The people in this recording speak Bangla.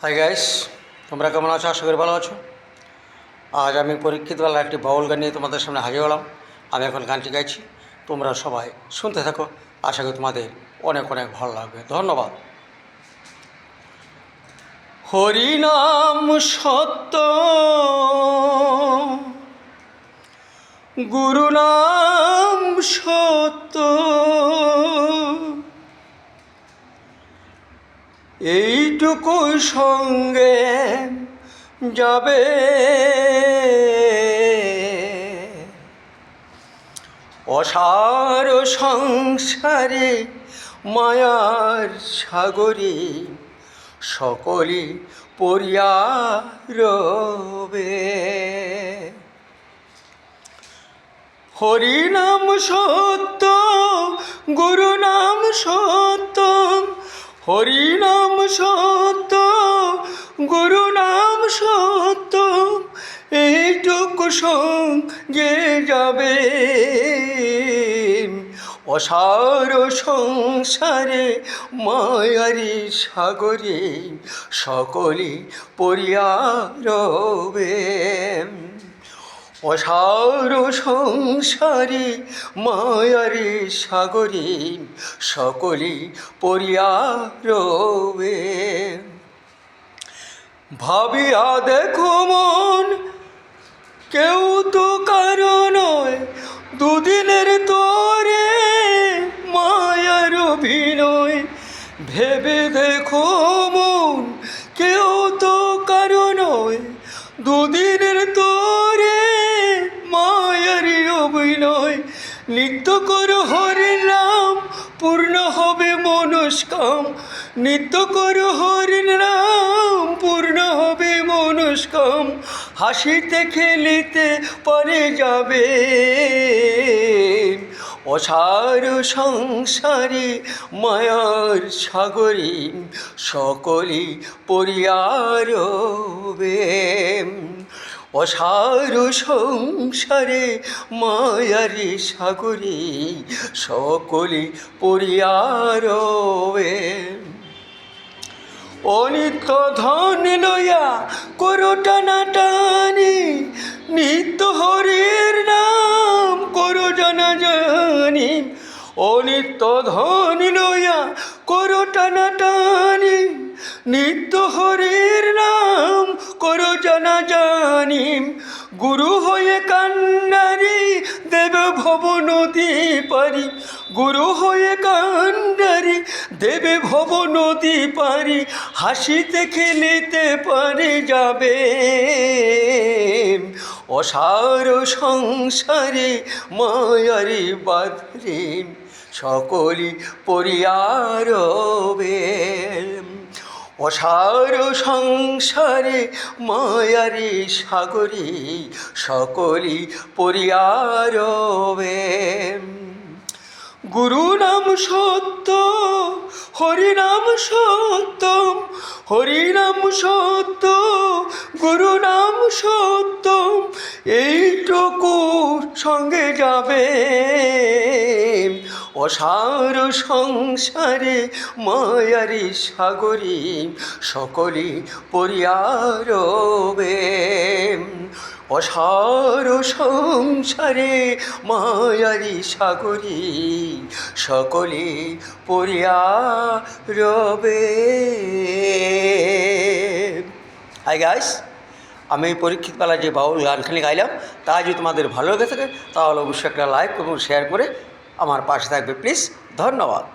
হাই গাইস, তোমরা কেমন আছো? আশা করি ভালো আছো। আজ আমি পরীক্ষিতবেলা একটি বাউল গান নিয়ে তোমাদের সামনে হাজির হলাম। আমি এখন গানটি গাইছি, তোমরা সবাই শুনতে থাকো। আশা করি তোমাদের অনেক অনেক ভালো লাগবে। ধন্যবাদ। হরিনাম সত্য, গুরু নাম সত্য, এইটুকু সঙ্গে যাবে। অসার সংসারে মায়ার সাগরে সকলে পড়িয়া রবে। হরিনাম সত্য, গুরু নাম সত্য, হরিনাম সত্য, গুরু নাম সত্য, এইটুকু সঙ্গে যাবে। অসার সংসারে মায়ারি সাগরে সকলে পড়িয়া রবে। অসার সংসারে মায়ারে সাগরে সকলে পড়িয়া রবে। ভাবিয়া দেখো মন, কেউ তো কারো নয়, দুদিনের তোরে মায়ার অভিনয়। ভেবে দেখো মন, কেউ তো কারো নয়, দুদিনের তোরে মায়ার অভিনয়। নিত্য করো হরির নাম, পূর্ণ হবে মনস্কাম। নিত্য করো হরির নাম, পূর্ণ হবে মনস্কাম। হাসিতে খেলিতে পরে যাবে। অসার সংসারে মায়ার সাগরে সকলে পড়িয়া রবে। অসার সংসারে মায়ারি সাগরে সকলে পড়িয়া রবে। অনিত্য ধন লইয়া করো টানাটানি, নিত্য হরির নাম করো জানাজানি। অনিত্য ধন লইয়া করো টানাটানি, নিত্য হরির নাম করো জানাজানি। গুরু হয়ে কান্ডারি দেবে ভব নদী পারি, গুরু হয়ে কান্ডারি দেবে ভব নদী পারি। হাসিতে খেলিতে পারে যাবে। অসার সংসারে মায়ারি বাঁধরে সকলে পড়িয়া রবে। অসার সংসারে মায়ারি সাগরে সকলে পড়িয়া রবে। গুরু নাম সত্য, হরিনাম সত্য, হরিনাম সত্য, গুরু নাম সত্য, এইটুকু সঙ্গে যাবে। অসার সংসারে মায়ারি সাগরে সকলে পড়িয়া রবে। অসার সংসারে মায়ারি সাগরে সকলে পড়িয়া রবে। হাই গাইস, আমি পরীক্ষিত বেলা যে বাউল গানখানি গাইলাম তা যদি তোমাদের ভালো লেগে থাকে তাহলে অবশ্যই একটা লাইক এবং শেয়ার করে আমার পাশে থাকবে প্লিজ। ধন্যবাদ।